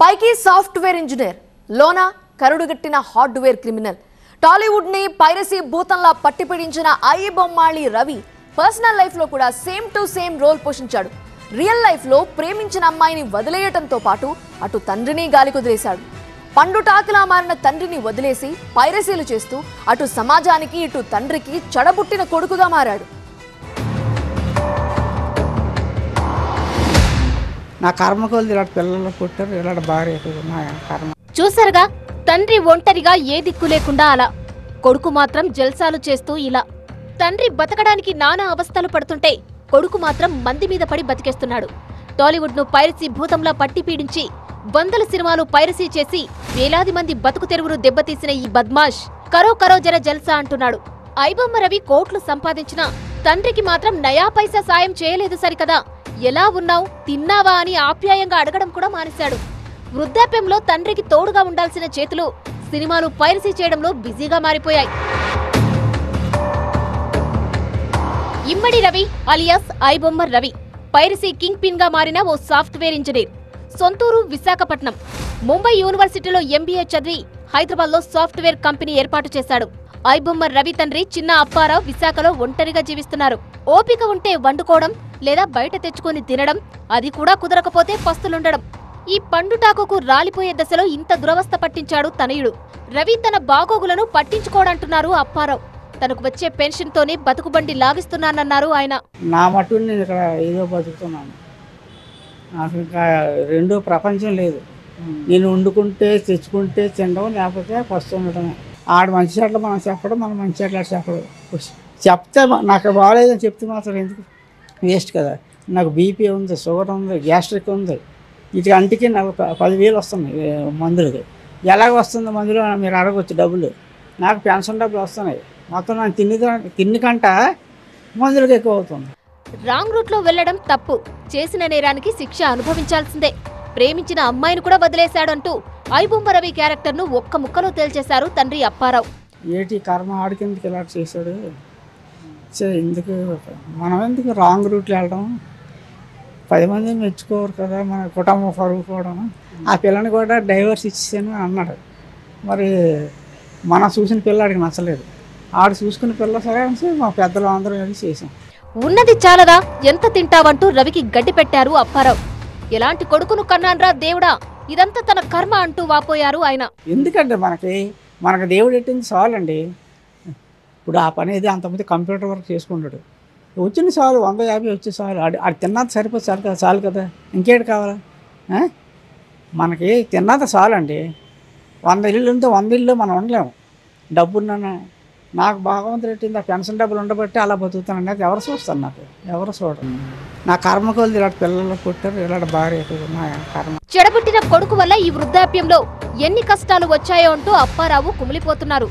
పైకి software engineer, లోన కరుడుగట్టిన హార్డ్వేర్ క్రిమినల్. టాలీవుడ్ ని పైరసీ భూతంలా పట్టిపిడించిన ఐబొమ్మాళి రవి పర్సనల్ లైఫ్ లో కూడా సేమ్ టు సేమ్ రోల్ పోషించాడు. రియల్ లైఫ్ లో ప్రేమించిన అమ్మాయిని వదిలేయటంతో పాటు అటు తండ్రిని గాలి కుదిలేశాడు. పండుటాకులా మారిన తండ్రిని వదిలేసి పైరసీలు చేస్తూ అటు సమాజానికి ఇటు తండ్రికి చెడబుట్టిన కొడుకుగా మారాడు. నా కర్మకోలు ఇలాంటి పిల్లలు పుట్టారు, ఇలాంటి భార్య కర్మ. చూసారుగా, తండ్రి ఒంటరిగా ఏ దిక్కు లేకుండా అలా, కొడుకు మాత్రం జల్సాలు చేస్తూ ఇలా. తండ్రి బతకడానికి నానా అవస్థలు పడుతుంటే కొడుకు మాత్రం మంది మీద పడి బతికేస్తున్నాడు. టాలీవుడ్ ను పైరసీ భూతంలా పట్టి పీడించి వందల సినిమాలు పైరసీ చేసి వేలాది మంది బతుకు తెరువును దెబ్బతీసిన ఈ బద్మాష్ కరో కరో జర జల్సా అంటున్నాడు. ఐబొమ్మ రవి కోట్లు సంపాదించినా తండ్రికి మాత్రం నయా పైసా సాయం చేయలేదు సరికదా. ఎలా ఉన్నావు, తిన్నావా అని ఆప్యాయంగా అడగడం కూడా మానేశాడు. వృద్ధాప్యంలో తండ్రికి తోడుగా ఉండాల్సిన చేతులు సినిమాలు పైరసీ చేయడంలో బిజీగా మారిపోయాయి. Immadi Ravi alias iBomma Ravi piracy kingpin గా మారిన ఓ సాఫ్ట్వేర్ ఇంజనీర్. సొంతూరు విశాఖపట్నం. ముంబై యూనివర్సిటీలో ఎంబీఏ చదివి హైదరాబాద్ లో సాఫ్ట్వేర్ కంపెనీ ఏర్పాటు చేశాడు. ఐబొమ్మ రవి తండ్రి చిన్న అప్పారావు విశాఖలో ఒంటరిగా జీవిస్తున్నారు. ఓపిక ఉంటే వండుకోవడం లేదా బయట తెచ్చుకొని తినడం, అది కూడా కుదరకపోతే పస్తులుండడం. ఈ పండుటాకుకు రాలిపోయే దశలో ఇంత దురవస్థ పట్టించాడు తనయుడు. రవి తన బాగోగులను పట్టించుకోడంటున్నారు అప్పారావు. తనకు వచ్చే పెన్షన్ తోనే బతుకుబండి లాగిస్తున్నానన్నారు ఆయన. నా మటు నేను ఇక్కడ ఏదో బతుకుతున్నాను, నాకు ఇంకా రెండో ప్రపంచం లేదు. నేను వండుకుంటే తెచ్చుకుంటే తినడం, లేకపోతే పస్తు ఉండటమే. ఆడు మంచి చెట్లు మనం చెప్పడం, మనం మంచి చెట్లు చెప్పడం. చెప్తే నాకు బాగాలేదని చెప్తే మాత్రం ఎందుకు, వేస్ట్ కదా. నాకు బీపీ ఉంది, షుగర్ ఉంది, గ్యాస్ట్రిక్ ఉంది, వీటి అంటికి నాకు 10,000 వస్తున్నాయి మందులకి. ఎలాగ వస్తుంది మందులు మీరు అడగవచ్చు డబ్బులు. నాకు పెన్షన్ డబ్బులు వస్తున్నాయి. మొత్తం నాకు తిండికంట మందులకు ఎక్కువ అవుతుంది. రాంగ్ రూట్ లో వెళ్లడం తప్పు, చేసిన నేరానికి శిక్ష అనుభవించాల్సిందే. ప్రేమించిన అమ్మాయిని కూడా వదిలేశాడంటూ ఐబొమ్మ రవి క్యారెక్టర్ ను ఒక్క ముక్కలో తేల్చేశారు తండ్రి అప్పారావు. ఏటి కర్మ ఆడికిందుకు ఇలా చేశాడు, ఎందుకు మనం ఎందుకు రాంగ్ రూట్లో వెళ్ళడం, 10 మంది మెచ్చుకోరు కదా, మన కుటుంబం పరుగు పోవడం. ఆ పిల్లని కూడా డైవర్స్ ఇచ్చేసాను అన్నాడు. మరి మనం చూసిన పిల్లాడికి నచ్చలేదు, ఆడు చూసుకున్న పిల్ల సరే మా పెద్దలు అందరం కలిసి చేసాం. ఉన్నది చాలదా, ఎంత తింటావంటూ రవికి గడ్డి పెట్టారు అప్పారావు. ఎలాంటి కొడుకును కన్నాన్రా దేవుడా, ఇదంతా తన కర్మ అంటూ వాపోయారు ఆయన. ఎందుకంటే మనకు దేవుడు ఎట్టింది చాలండి. ఇప్పుడు ఆ పని ఏది అంతమంది కంప్యూటర్ వర్క్ చేసుకుంటాడు, వచ్చిన చాలు, 150 వచ్చే చాలు. ఆడు తిన్నది సరిపోతే చాలు కదా, ఇంకేటి కావాలా. మనకి తిన్నది చాలండి. 100 ఇళ్ళు ఉంటే 100 ఇళ్ళు మనం ఉండలేము. డబ్బున్నా నాకు భగవంతుడు పెట్టింది ఆ పెన్షన్ డబ్బులు ఉండబట్టి అలా బతుకుతానండి. అది ఎవరు చూస్తారు, నాకు ఎవరు చూడరు. నా కర్మకోలు ఇలాంటి పిల్లలు పుట్టారు, ఇలాంటి భార్య కర్మ. చెడబుట్టిన కొడుకు వల్ల ఈ వృద్ధాప్యంలో ఎన్ని కష్టాలు వచ్చాయో అంటూ అప్పారావు కుమిలిపోతున్నారు.